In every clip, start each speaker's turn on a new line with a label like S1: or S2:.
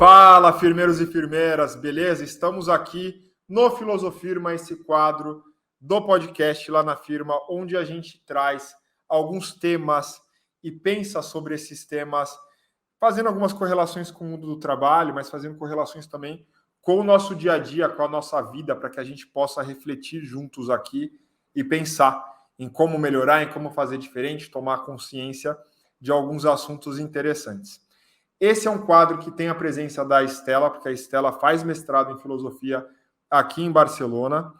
S1: Fala, firmeiros e firmeiras, beleza? Estamos aqui no Filosofirma, esse quadro do podcast lá na firma, onde a gente traz alguns temas e pensa sobre esses temas, fazendo algumas correlações com o mundo do trabalho, mas fazendo correlações também com o nosso dia a dia, com a nossa vida, para que a gente possa refletir juntos aqui e pensar em como melhorar, em como fazer diferente, tomar consciência de alguns assuntos interessantes. Esse é um quadro que tem a presença da Estela, porque a Estela faz mestrado em filosofia aqui em Barcelona,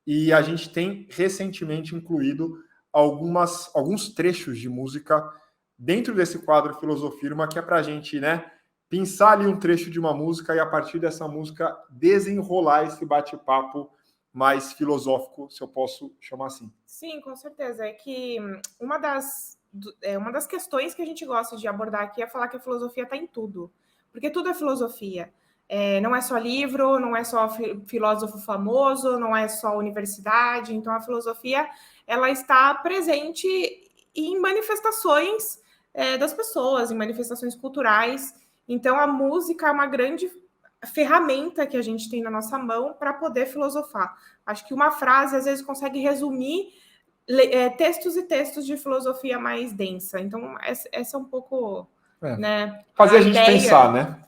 S1: e a gente tem recentemente incluído alguns trechos de música dentro desse quadro Filosofirma, que é para a gente, pensar ali um trecho de uma música e a partir dessa música desenrolar esse bate-papo mais filosófico, se eu posso chamar assim.
S2: Sim, com certeza. É que uma das questões que a gente gosta de abordar aqui é falar que a filosofia está em tudo, porque tudo é filosofia. Não é só livro, não é só filósofo famoso, não é só universidade. Então, a filosofia ela está presente em manifestações das pessoas, em manifestações culturais. Então, a música é uma grande ferramenta que a gente tem na nossa mão para poder filosofar. Acho que uma frase, às vezes, consegue resumir textos e textos de filosofia mais densa. Então, essa é um pouco...
S1: fazer a gente pensar, né?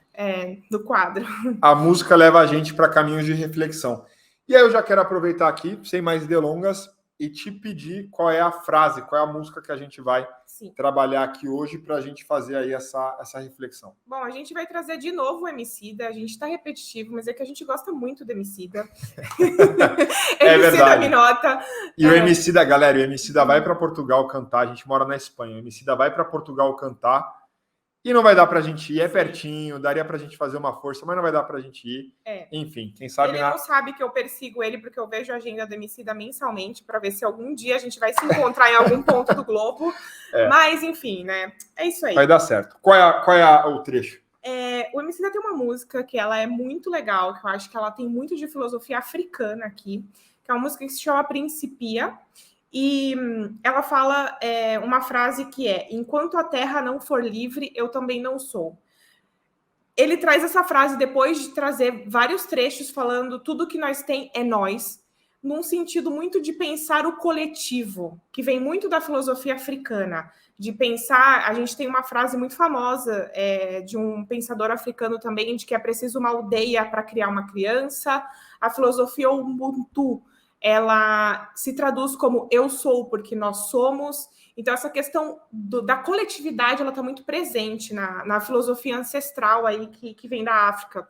S2: Do quadro.
S1: A música leva a gente para caminhos de reflexão. E aí eu já quero aproveitar aqui, sem mais delongas, e te pedir qual é a frase, qual é a música que a gente vai trabalhar aqui hoje para a gente fazer aí essa reflexão.
S2: Bom, a gente vai trazer de novo o Emicida, a gente está repetitivo, mas é que a gente gosta muito do Emicida.
S1: É verdade.
S2: Minota.
S1: E o Emicida, galera, o Emicida vai para Portugal cantar, a gente mora na Espanha, o Emicida vai para Portugal cantar, e não vai dar para a gente ir, é pertinho, daria para a gente fazer uma força, mas não vai dar para a gente ir. Enfim, quem sabe...
S2: Ele não sabe que eu persigo ele, porque eu vejo a agenda do Emicida mensalmente, para ver se algum dia a gente vai se encontrar em algum ponto do globo. Mas, enfim, né? É isso aí.
S1: Vai dar certo. Qual é o trecho?
S2: O Emicida tem uma música que ela é muito legal, que eu acho que ela tem muito de filosofia africana aqui, que é uma música que se chama Principia, e ela fala uma frase que é: enquanto a terra não for livre, eu também não sou. Ele traz essa frase depois de trazer vários trechos falando tudo que nós tem é nós, num sentido muito de pensar o coletivo, que vem muito da filosofia africana, de pensar... A gente tem uma frase muito famosa de um pensador africano também, de que é preciso uma aldeia para criar uma criança. A filosofia Ubuntu, ela se traduz como eu sou porque nós somos. Então, essa questão da coletividade, ela está muito presente na filosofia ancestral aí que vem da África.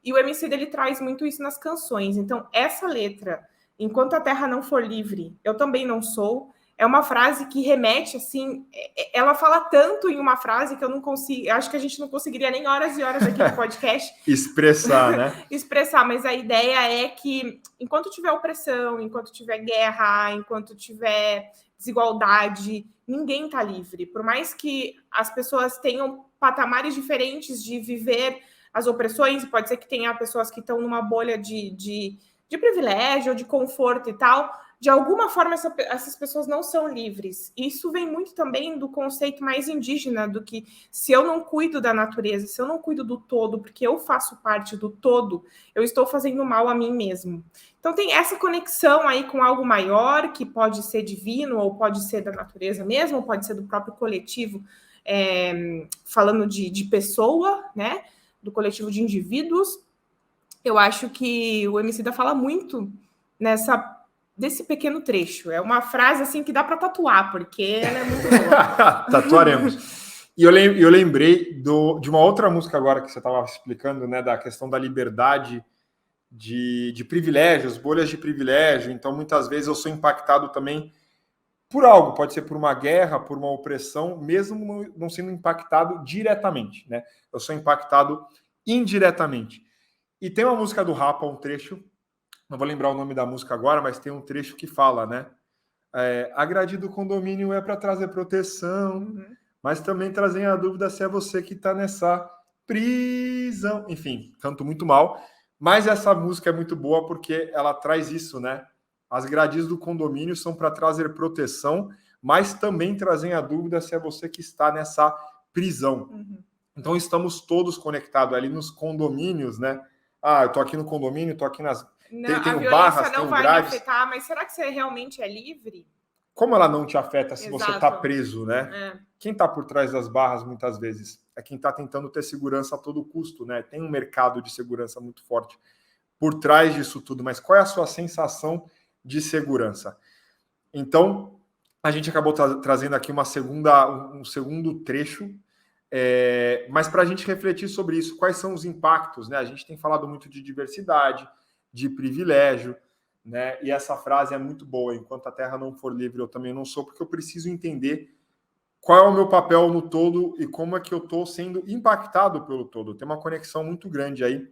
S2: E o Emicida, ele traz muito isso nas canções. Então, essa letra, enquanto a terra não for livre, eu também não sou, é uma frase que remete, assim... Ela fala tanto em uma frase que eu não consigo... Acho que a gente não conseguiria nem horas e horas aqui no podcast...
S1: expressar, né?
S2: Expressar, mas a ideia é que enquanto tiver opressão, enquanto tiver guerra, enquanto tiver desigualdade, ninguém está livre. Por mais que as pessoas tenham patamares diferentes de viver as opressões, pode ser que tenha pessoas que estão numa bolha de privilégio, de conforto e tal, de alguma forma essas pessoas não são livres. Isso vem muito também do conceito mais indígena, do que se eu não cuido da natureza, se eu não cuido do todo, porque eu faço parte do todo, eu estou fazendo mal a mim mesmo. Então tem essa conexão aí com algo maior, que pode ser divino, ou pode ser da natureza mesmo, ou pode ser do próprio coletivo, falando de pessoa, né? Do coletivo de indivíduos. Eu acho que o Emicida fala muito desse pequeno trecho. É uma frase assim que dá para tatuar, porque ela é muito boa.
S1: Tatuaremos. E eu lembrei de uma outra música agora que você estava explicando, né, da questão da liberdade de privilégios, bolhas de privilégio. Então, muitas vezes eu sou impactado também por algo, pode ser por uma guerra, por uma opressão, mesmo não sendo impactado diretamente, né? Eu sou impactado indiretamente. E tem uma música do Rapa, um trecho, não vou lembrar o nome da música agora, mas tem um trecho que fala, né? A grade do condomínio é para trazer proteção, mas também trazem a dúvida se é você que está nessa prisão. Enfim, canto muito mal, mas essa música é muito boa porque ela traz isso, né? As grades do condomínio são para trazer proteção, mas também trazem a dúvida se é você que está nessa prisão. Então, estamos todos conectados ali nos condomínios, né? Eu tô aqui no condomínio, tô aqui nas...
S2: Não, a
S1: tenho
S2: violência
S1: barras,
S2: não
S1: tenho
S2: vai me
S1: grades.
S2: afetar, mas será que você realmente é livre?
S1: Como ela não te afeta se você está
S2: Exato.
S1: preso, né? Quem está por trás das barras, muitas vezes, é quem está tentando ter segurança a todo custo, né? Tem um mercado de segurança muito forte por trás disso tudo, mas qual é a sua sensação de segurança? Então, a gente acabou trazendo aqui um segundo trecho, mas para a gente refletir sobre isso, quais são os impactos, né? A gente tem falado muito de diversidade, de privilégio, né? E essa frase é muito boa: enquanto a terra não for livre, eu também não sou, porque eu preciso entender qual é o meu papel no todo e como é que eu estou sendo impactado pelo todo. Tem uma conexão muito grande aí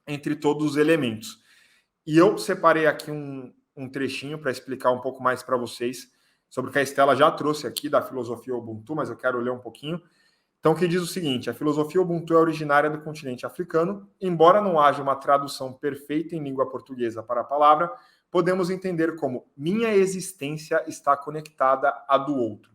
S1: entre todos os elementos. E eu separei aqui um trechinho para explicar um pouco mais para vocês sobre o que a Estela já trouxe aqui da filosofia Ubuntu, mas eu quero ler um pouquinho. Então, que diz o seguinte: a filosofia Ubuntu é originária do continente africano. Embora não haja uma tradução perfeita em língua portuguesa para a palavra, podemos entender como minha existência está conectada à do outro.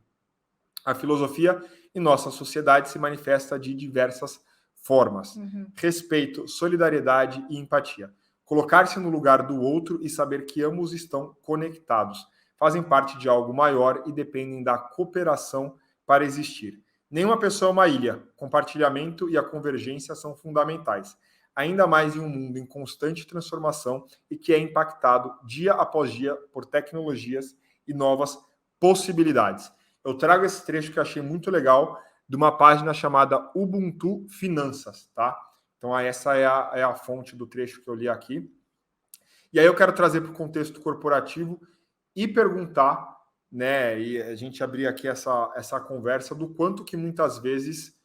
S1: A filosofia em nossa sociedade se manifesta de diversas formas: respeito, solidariedade e empatia. Colocar-se no lugar do outro e saber que ambos estão conectados, fazem parte de algo maior e dependem da cooperação para existir. Nenhuma pessoa é uma ilha. Compartilhamento e a convergência são fundamentais, ainda mais em um mundo em constante transformação e que é impactado dia após dia por tecnologias e novas possibilidades. Eu trago esse trecho que eu achei muito legal de uma página chamada Ubuntu Finanças, tá? Então, essa é a fonte do trecho que eu li aqui. E aí eu quero trazer para o contexto corporativo e perguntar, né, e a gente abrir aqui essa conversa do quanto que muitas vezes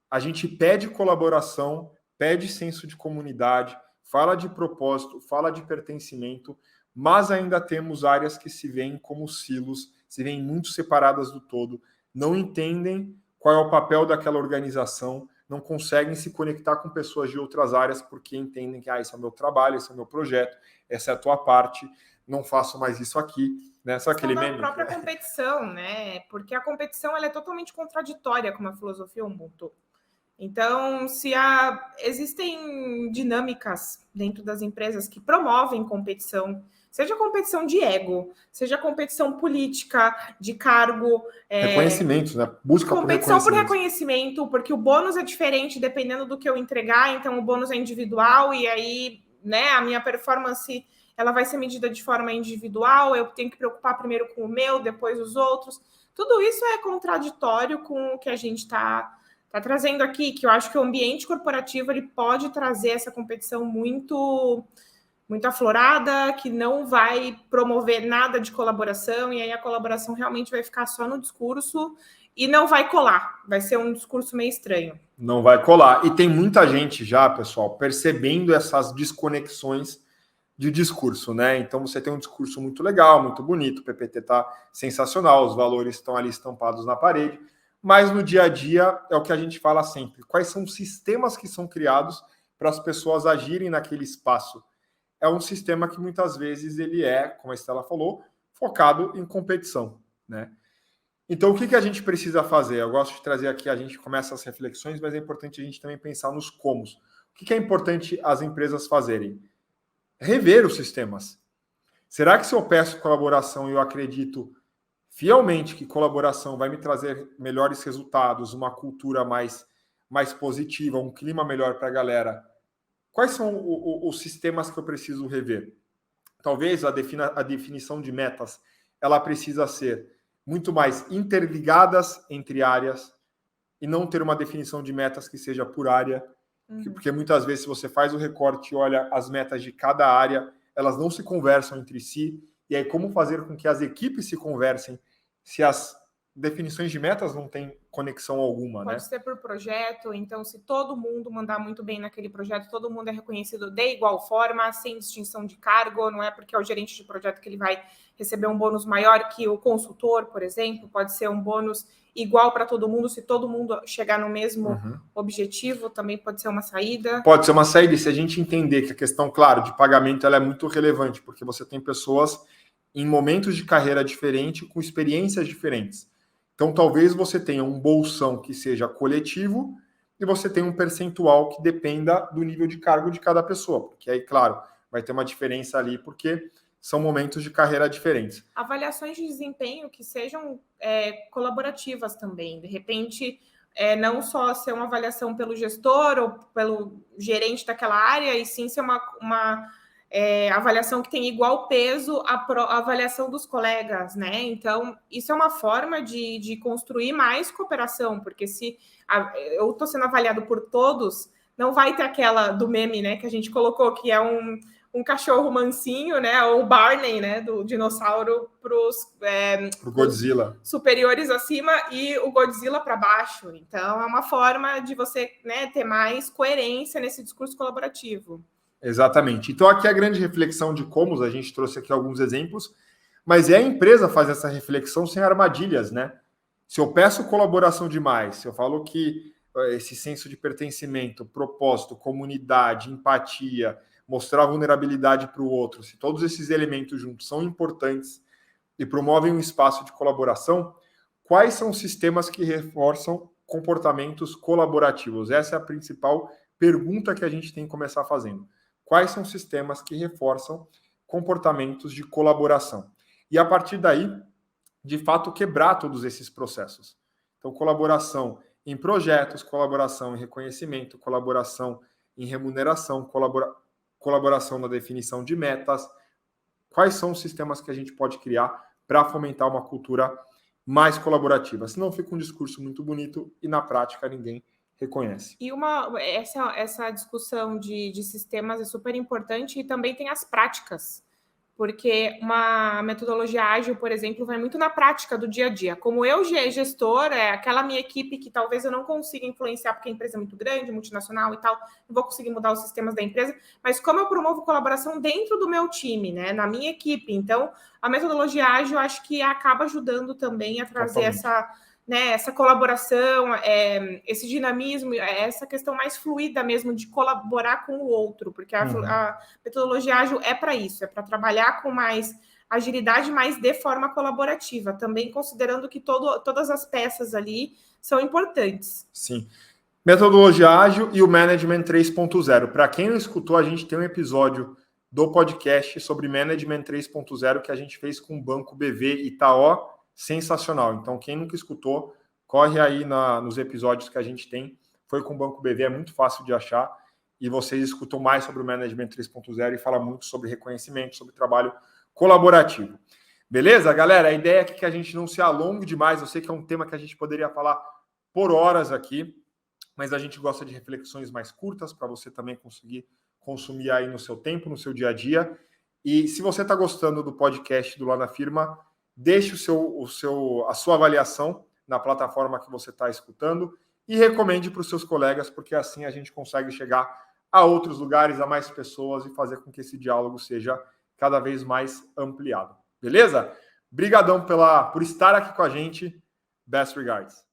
S1: a gente pede colaboração, pede senso de comunidade, fala de propósito, fala de pertencimento, mas ainda temos áreas que se veem como silos, se veem muito separadas do todo, não entendem qual é o papel daquela organização, não conseguem se conectar com pessoas de outras áreas porque entendem que esse é o meu trabalho, esse é o meu projeto, essa é a tua parte, não faço mais isso aqui, né? Só aquele meme.
S2: A própria competição, né? Porque a competição ela é totalmente contraditória com a filosofia Ubuntu. Então, existem dinâmicas dentro das empresas que promovem competição, seja competição de ego, seja competição política, de cargo.
S1: Reconhecimento, né? Busca
S2: competição por reconhecimento, porque o bônus é diferente dependendo do que eu entregar, então o bônus é individual, e aí, né, a minha performance ela vai ser medida de forma individual, eu tenho que preocupar primeiro com o meu, depois os outros. Tudo isso é contraditório com o que a gente está trazendo aqui, que eu acho que o ambiente corporativo ele pode trazer essa competição muito aflorada, que não vai promover nada de colaboração, e aí a colaboração realmente vai ficar só no discurso e não vai colar, vai ser um discurso meio estranho.
S1: Não vai colar. E tem muita gente já, pessoal, percebendo essas desconexões de discurso, né? Então você tem um discurso muito legal, muito bonito, o PPT tá sensacional, os valores estão ali estampados na parede, mas no dia a dia é o que a gente fala sempre: quais são os sistemas que são criados para as pessoas agirem naquele espaço? É um sistema que muitas vezes ele é, como a Estela falou, focado em competição, né? Então, o que a gente precisa fazer? Eu gosto de trazer aqui, a gente começa as reflexões, mas é importante a gente também pensar nos comos. O que é importante as empresas fazerem? Rever os sistemas. Será que se eu peço colaboração e eu acredito fielmente que colaboração vai me trazer melhores resultados, uma cultura mais positiva, um clima melhor para a galera, quais são os sistemas que eu preciso rever? Talvez a definição de metas ela precisa ser muito mais interligadas entre áreas e não ter uma definição de metas que seja por área, porque muitas vezes se você faz o recorte e olha as metas de cada área, elas não se conversam entre si, e aí como fazer com que as equipes se conversem se as definições de metas não têm conexão alguma,
S2: Pode ser por projeto, então se todo mundo mandar muito bem naquele projeto, todo mundo é reconhecido de igual forma, sem distinção de cargo, não é porque é o gerente de projeto que ele vai receber um bônus maior que o consultor, por exemplo, pode ser um bônus igual para todo mundo, se todo mundo chegar no mesmo objetivo, também pode ser uma saída.
S1: Pode ser uma saída, e se a gente entender que a questão, claro, de pagamento ela é muito relevante, porque você tem pessoas em momentos de carreira diferentes, com experiências diferentes. Então, talvez você tenha um bolsão que seja coletivo e você tem um percentual que dependa do nível de cargo de cada pessoa, porque aí, claro, vai ter uma diferença ali, porque são momentos de carreira diferentes.
S2: Avaliações de desempenho que sejam colaborativas também, de repente, não só ser uma avaliação pelo gestor ou pelo gerente daquela área, e sim ser uma avaliação que tem igual peso à avaliação dos colegas, né? Então, isso é uma forma de construir mais cooperação, porque se eu estou sendo avaliado por todos, não vai ter aquela do meme, né, que a gente colocou, que é um cachorro mansinho, né, ou o Barney, né, do dinossauro para os
S1: Godzilla
S2: superiores acima e o Godzilla para baixo. Então, é uma forma de você, né, ter mais coerência nesse discurso colaborativo.
S1: Exatamente. Então, aqui a grande reflexão de Commons, a gente trouxe aqui alguns exemplos, mas é a empresa fazer essa reflexão sem armadilhas, né? Se eu peço colaboração demais, se eu falo que esse senso de pertencimento, propósito, comunidade, empatia, mostrar vulnerabilidade para o outro, se todos esses elementos juntos são importantes e promovem um espaço de colaboração, quais são os sistemas que reforçam comportamentos colaborativos? Essa é a principal pergunta que a gente tem que começar fazendo. Quais são os sistemas que reforçam comportamentos de colaboração? E a partir daí, de fato, quebrar todos esses processos. Então, colaboração em projetos, colaboração em reconhecimento, colaboração em remuneração, colaboração na definição de metas. Quais são os sistemas que a gente pode criar para fomentar uma cultura mais colaborativa? Senão fica um discurso muito bonito e na prática ninguém reconhece.
S2: E essa discussão de sistemas é super importante, e também tem as práticas, porque uma metodologia ágil, por exemplo, vai muito na prática do dia a dia. Como eu, gestor, aquela minha equipe que talvez eu não consiga influenciar, porque a empresa é muito grande, multinacional e tal, não vou conseguir mudar os sistemas da empresa, mas como eu promovo colaboração dentro do meu time, né, na minha equipe. Então, a metodologia ágil, acho que acaba ajudando também a trazer essa colaboração, esse dinamismo, essa questão mais fluida mesmo de colaborar com o outro, porque a metodologia ágil é para isso, é para trabalhar com mais agilidade, mas de forma colaborativa, também considerando que todas as peças ali são importantes.
S1: Sim. Metodologia ágil e o Management 3.0. Para quem não escutou, a gente tem um episódio do podcast sobre Management 3.0 que a gente fez com o Banco BV Itaú, sensacional. Então, quem nunca escutou, corre aí nos episódios que a gente tem. Foi com o Banco BV, é muito fácil de achar. E vocês escutam mais sobre o Management 3.0 e fala muito sobre reconhecimento, sobre trabalho colaborativo. Beleza, galera? A ideia é que a gente não se alongue demais. Eu sei que é um tema que a gente poderia falar por horas aqui, mas a gente gosta de reflexões mais curtas para você também conseguir consumir aí no seu tempo, no seu dia a dia. E se você está gostando do podcast do Lá na Firma, deixe a sua avaliação na plataforma que você está escutando e recomende para os seus colegas, porque assim a gente consegue chegar a outros lugares, a mais pessoas e fazer com que esse diálogo seja cada vez mais ampliado. Beleza? Brigadão por estar aqui com a gente. Best regards.